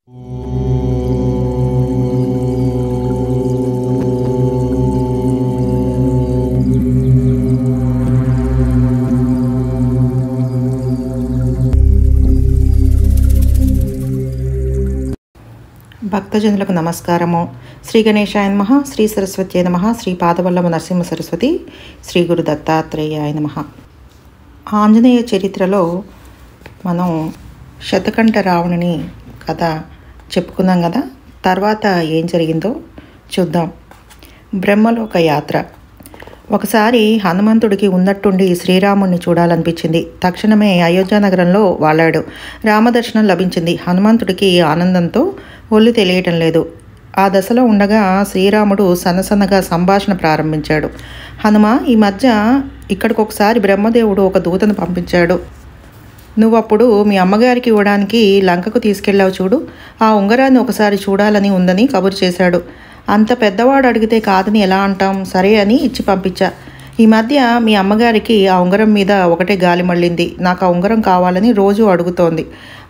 భక్తజనులకు నమస్కారము. శ్రీ గణేశాయ నమః, శ్రీ సరస్వత్యై నమః, శ్రీ పాదవల్లభ నరసింహ సరస్వతి, శ్రీ గురు దత్తాత్రేయాయ నమః. ఆంజనేయ చరిత్రలో మనం శతకంఠ రావణుని కథ చెప్పుకున్నాం కదా. తర్వాత ఏం జరిగిందో చూద్దాం. బ్రహ్మలోక యాత్ర. ఒకసారి హనుమంతుడికి ఉన్నట్టుండి శ్రీరాముడిని చూడాలనిపించింది. తక్షణమే అయోధ్య నగరంలో వాలాడు. రామదర్శనం లభించింది. హనుమంతుడికి ఆనందంతో ఒళ్ళు తెలియటం లేదు. ఆ దశలో ఉండగా శ్రీరాముడు సన్నసన్నగా సంభాషణ ప్రారంభించాడు. హనుమ, ఈ మధ్య ఇక్కడికి ఒకసారి బ్రహ్మదేవుడు ఒక దూతను పంపించాడు. నువ్వప్పుడు మీ అమ్మగారికి ఇవ్వడానికి లంకకు తీసుకెళ్ళావు చూడు, ఆ ఉంగరాన్ని ఒకసారి చూడాలని ఉందని కబురు చేశాడు. అంత పెద్దవాడు అడిగితే కాదని ఎలా అంటాం? సరే అని ఇచ్చి పంపించా. ఈ మధ్య మీ అమ్మగారికి ఆ ఉంగరం మీద ఒకటే గాలి మళ్ళింది. నాకు ఆ ఉంగరం కావాలని రోజు అడుగుతోంది.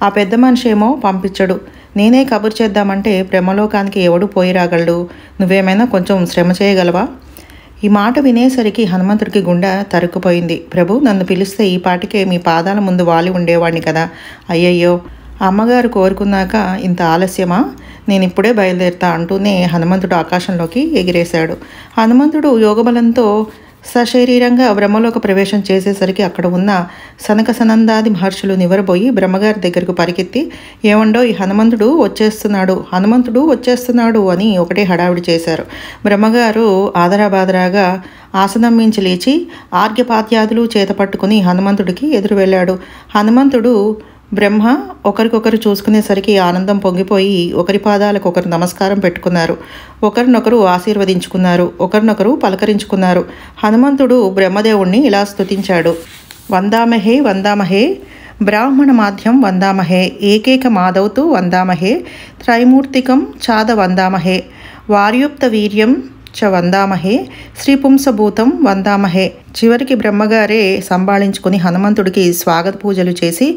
ఆ పెద్ద మనిషి ఏమో పంపించడు. నేనే కబురు చేద్దామంటే బ్రహ్మలోకానికి ఎవడు పోయి రాగలడు? నువ్వేమైనా కొంచెం శ్రమ చేయగలవా? ఈ మాట వినేసరికి హనుమంతుడికి గుండె తరుక్కుపోయింది. ప్రభు, నన్ను పిలిస్తే ఈ పాటికే మీ పాదాల ముందు వాలి ఉండేవాడిని కదా. అయ్యయ్యో, అమ్మగారు కోరుకున్నాక ఇంత ఆలస్యమా? నేను ఇప్పుడే బయలుదేరుతా అంటూనే హనుమంతుడు ఆకాశంలోకి ఎగిరేశాడు. హనుమంతుడు యోగబలంతో సశరీరంగా బ్రహ్మలోక ప్రవేశం చేసేసరికి అక్కడ ఉన్న సనక సనందాది మహర్షులు నివరబోయి బ్రహ్మగారి దగ్గరకు పరిగెత్తి, ఏమండో ఈ హనుమంతుడు వచ్చేస్తున్నాడు అని ఒకటే హడావిడి చేశారు. బ్రహ్మగారు ఆదరాబాదరాగా ఆసనం మించి లేచి ఆర్ఘ్యపాద్యాదులు చేత పట్టుకుని హనుమంతుడికి ఎదురు వెళ్ళాడు. హనుమంతుడు బ్రహ్మ ఒకరికొకరు చూసుకునేసరికి ఆనందం పొంగిపోయి ఒకరి పాదాలకు ఒకరు నమస్కారం పెట్టుకున్నారు. ఒకరినొకరు ఆశీర్వదించుకున్నారు. ఒకరినొకరు పలకరించుకున్నారు. హనుమంతుడు బ్రహ్మదేవుణ్ణి ఇలా స్తుతించాడు. వందామహే వందామహే బ్రాహ్మణ మాధ్యం వందామహే ఏకైక మాధవతు వందామహే త్రైమూర్తికం చాద వందామహే వార్యుక్త వీర్యం చ వందామహే శ్రీపుంసభూతం వందామహే. చివరికి బ్రహ్మగారే సంభాళించుకుని హనుమంతుడికి స్వాగత పూజలు చేసి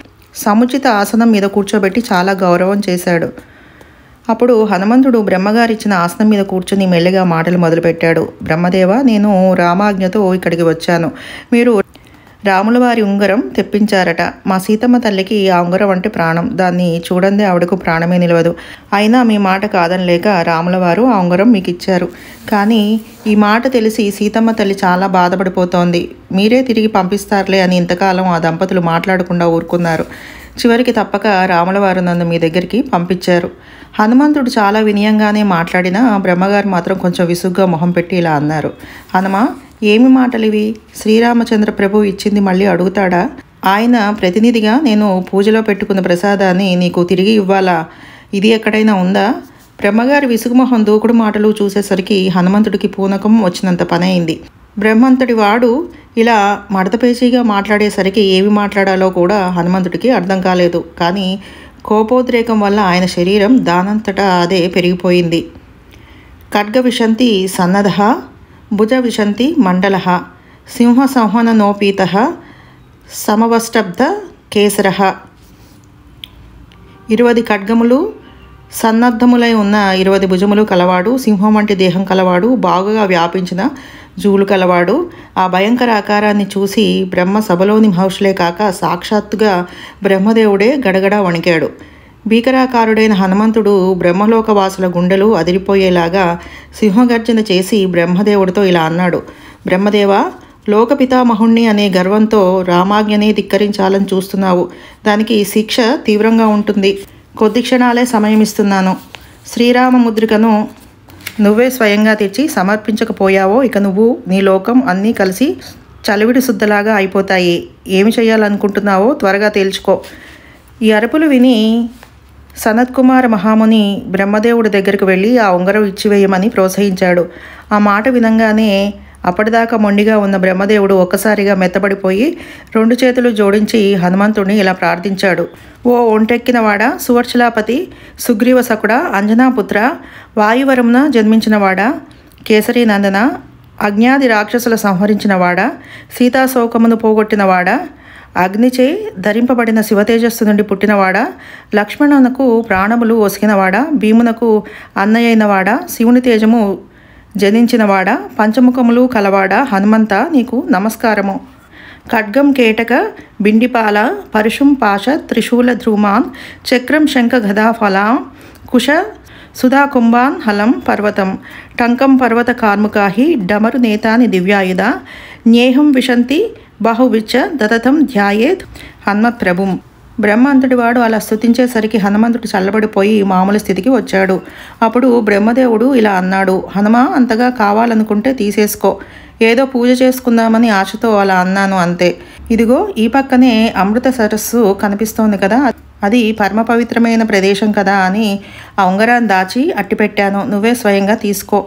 సముచిత ఆసనం మీద కూర్చోబెట్టి చాలా గౌరవం చేశాడు. అప్పుడు హనుమంతుడు బ్రహ్మగారిచ్చిన ఆసనం మీద కూర్చుని మెల్లిగా మాటలు మొదలుపెట్టాడు. బ్రహ్మదేవ, నేను రామాజ్ఞతో ఇక్కడికి వచ్చాను. మీరు రాముల వారి ఉంగరం తెప్పించారట. మా సీతమ్మ తల్లికి ఆ ఉంగరం అంటే ప్రాణం. దాన్ని చూడందే ఆవిడకు ప్రాణమే నిలవదు. అయినా మీ మాట కాదనలేక రాముల వారు ఆ ఉంగరం మీకు ఇచ్చారు. కానీ ఈ మాట తెలిసి సీతమ్మ తల్లి చాలా బాధపడిపోతోంది. మీరే తిరిగి పంపిస్తారులే అని ఇంతకాలం ఆ దంపతులు మాట్లాడకుండా ఊరుకున్నారు. చివరికి తప్పక రాముల వారు నన్ను మీ దగ్గరికి పంపించారు. హనుమంతుడు చాలా వినయంగానే మాట్లాడినా బ్రహ్మగారు మాత్రం కొంచెం విసుగ్గా మొహం పెట్టి ఇలా అన్నారు. హనుమ, ఏమి మాటలు ఇవి? శ్రీరామచంద్ర ప్రభు ఇచ్చింది మళ్ళీ అడుగుతాడా? ఆయన ప్రతినిధిగా నేను పూజలో పెట్టుకున్న ప్రసాదాన్ని నీకు తిరిగి ఇవ్వాలా? ఇది ఎక్కడైనా ఉందా? బ్రహ్మగారి విసుగుమొహం దూకుడు మాటలు చూసేసరికి హనుమంతుడికి పూనకం వచ్చినంత పని అయింది. బ్రహ్మంతటి వాడు ఇలా మడతపేచీగా మాట్లాడేసరికి ఏమి మాట్లాడాలో కూడా హనుమంతుడికి అర్థం కాలేదు. కానీ కోపోద్రేకం వల్ల ఆయన శరీరం దానంతటా అదే పెరిగిపోయింది. ఖడ్గ విశంతి సన్నధ భుజ విశంతి మండల సింహ సంహననోపీత సమవష్టబ్ద కేసర. 20 ఖడ్గములు సన్నద్ధములై ఉన్న 20 భుజములు కలవాడు, సింహం వంటి దేహం కలవాడు, బాగుగా వ్యాపించిన జూలు కలవాడు. ఆ భయంకర ఆకారాన్ని చూసి బ్రహ్మ సభలోని మహర్షులే కాక సాక్షాత్తుగా బ్రహ్మదేవుడే గడగడా వణికాడు. భీకరాకారుడైన హనుమంతుడు బ్రహ్మలోకవాసుల గుండెలు అదిరిపోయేలాగా సింహగర్జన చేసి బ్రహ్మదేవుడితో ఇలా అన్నాడు. బ్రహ్మదేవ, లోకపితామహుణ్ణి అనే గర్వంతో రామాజ్ఞనే ధిక్కరించాలని చూస్తున్నావు. దానికి శిక్ష తీవ్రంగా ఉంటుంది. కొద్ది క్షణాలే సమయం ఇస్తున్నాను. శ్రీరామ ముద్రికను నువ్వే స్వయంగా తెచ్చి సమర్పించకపోయావో ఇక నువ్వు, నీ లోకం అన్నీ కలిసి చలివిడి శుద్ధలాగా అయిపోతాయి. ఏమి చేయాలనుకుంటున్నావో త్వరగా తేల్చుకో. ఈ అరుపులు విని సనత్కుమార మహాముని బ్రహ్మదేవుడి దగ్గరకు వెళ్ళి ఆ ఉంగరం ఇచ్చివేయమని ప్రోత్సహించాడు. ఆ మాట వినంగానే అప్పటిదాకా మొండిగా ఉన్న బ్రహ్మదేవుడు ఒక్కసారిగా మెత్తబడిపోయి 2 చేతులు జోడించి హనుమంతుడిని ఇలా ప్రార్థించాడు. ఓ ఒంటెక్కినవాడా, సువర్చలాపతి, సుగ్రీవ సకుడ, అంజనాపుత్ర, వాయువరమున జన్మించినవాడా, కేసరి నందన, అజ్ఞాది రాక్షసుల సంహరించినవాడా, సీతాశోకమును పోగొట్టినవాడా, అగ్నిచే ధరింపబడిన శివతేజస్సు నుండి పుట్టినవాడా, లక్ష్మణునకు ప్రాణములు ఒసిగినవాడా, భీమునకు అన్నయ్యైనవాడా, శివుని తేజము జనించినవాడా, పంచముఖములు కలవాడా, హనుమంత నీకు నమస్కారము. ఖడ్గం కేటక బిండిపాల పరుషుం పాశ త్రిశూల ధ్రుమాన్ చక్రం శంఖ గదాఫలా కుశ సుధాకుంభాన్ హలం పర్వతం టంకం పర్వత కార్ముకాహి డమరు నేతాని దివ్యాయుధ న్యేహం విశంతి బాహువిచ్చ దతతం ధ్యాయేత్ హనుమత్ ప్రభుం. బ్రహ్మంతుడి వాడు అలా స్తుతించేసరికి హనుమంతుడు చల్లబడిపోయి మామూలు స్థితికి వచ్చాడు. అప్పుడు బ్రహ్మదేవుడు ఇలా అన్నాడు, హనుమ, అంతగా కావాలనుకుంటే తీసేసుకో. ఏదో పూజ చేసుకుందామని ఆశతో అలా అన్నాను అంతే. ఇదిగో ఈ పక్కనే అమృత సరస్సు కనిపిస్తోంది కదా, అది పరమ పవిత్రమైన ప్రదేశం కదా అని ఆ ఉంగరాన్ని దాచి అట్టిపెట్టాను, నువ్వే స్వయంగా తీసుకో.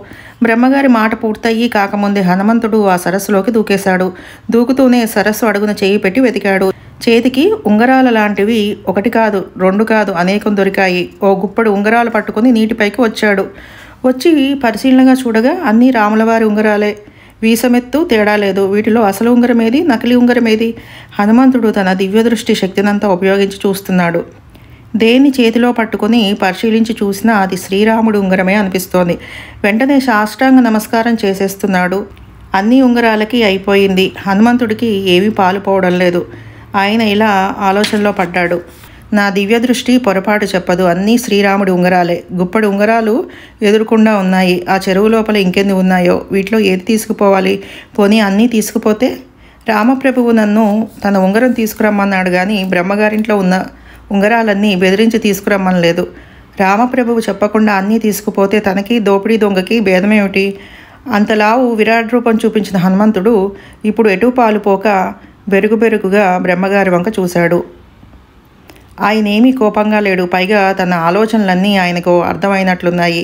బ్రహ్మగారి మాట పూర్తయ్యి కాకముందే హనుమంతుడు ఆ సరస్సులోకి దూకేశాడు. దూకుతూనే సరస్సు అడుగున చేయి పెట్టి వెతికాడు. చేతికి ఉంగరాల లాంటివి ఒకటి కాదు, రెండు కాదు, అనేకం దొరికాయి. ఓ గుప్పడు ఉంగరాలు పట్టుకుని నీటిపైకి వచ్చాడు. వచ్చి పరిశీలనగా చూడగా అన్నీ రాములవారి ఉంగరాలే. వీసమెత్తు తేడా లేదు. వీటిలో అసలు ఉంగరమేది, నకిలీ ఉంగరమేది? హనుమంతుడు తన దివ్యదృష్టి శక్తినంతా ఉపయోగించి చూస్తున్నాడు. దేన్ని చేతిలో పట్టుకుని పరిశీలించి చూసినా అది శ్రీరాముడు ఉంగరమే అనిపిస్తోంది. వెంటనే సాష్టాంగ నమస్కారం చేసేస్తున్నాడు. అన్ని ఉంగరాలకి అయిపోయింది. హనుమంతుడికి ఏమీ పాలుపోవడం లేదు. ఆయన ఇలా ఆలోచనలో పడ్డాడు, నా దివ్య దృష్టి పొరపాటు చెప్పదు, అన్నీ శ్రీరాముడి ఉంగరాలే. గుప్పడి ఉంగరాలు ఎదురుకుండా ఉన్నాయి. ఆ చెరువు లోపల ఇంకెన్ని ఉన్నాయో, వీటిలో ఏది తీసుకుపోవాలి? పోనీ అన్నీ తీసుకుపోతే? రామప్రభువు నన్ను తన ఉంగరం తీసుకురమ్మన్నాడు కానీ బ్రహ్మగారింట్లో ఉన్న ఉంగరాలన్నీ బెదిరించి తీసుకురమ్మనలేదు. రామప్రభువు చెప్పకుండా అన్నీ తీసుకుపోతే తనకి దోపిడీ దొంగకి భేదమేమిటి? అంతలావు విరాట్ రూపం చూపించిన హనుమంతుడు ఇప్పుడు ఎటు పాలుపోక బెరుగుబెరుగుగా బ్రహ్మగారి వంక చూశాడు. ఆయనేమీ కోపంగా లేడు. పైగా తన ఆలోచనలన్నీ ఆయనకు అర్థమైనట్లున్నాయి.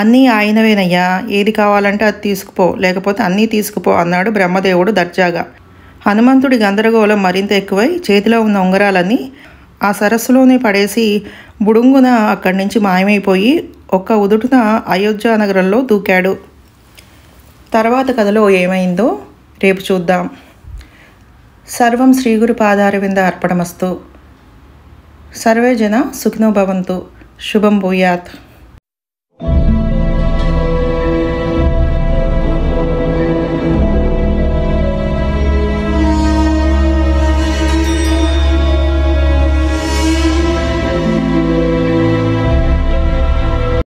అన్నీ ఆయనవేనయ్యా, ఏది కావాలంటే అది తీసుకుపో, లేకపోతే అన్నీ తీసుకుపో అన్నాడు బ్రహ్మదేవుడు దర్జాగా. హనుమంతుడి గందరగోళం మరింత ఎక్కువై చేతిలో ఉన్న ఉంగరాలన్నీ ఆ సరస్సులోనే పడేసి బుడుంగున అక్కడి నుంచి మాయమైపోయి ఒక్క ఉదుటున అయోధ్య నగరంలో దూకాడు. తర్వాత కథలో ఏమైందో రేపు చూద్దాం. సర్వం శ్రీగురు పాదారవింద అర్పణమస్తు. సర్వే జన సుఖినో భవంతు. శుభం భూయాత్.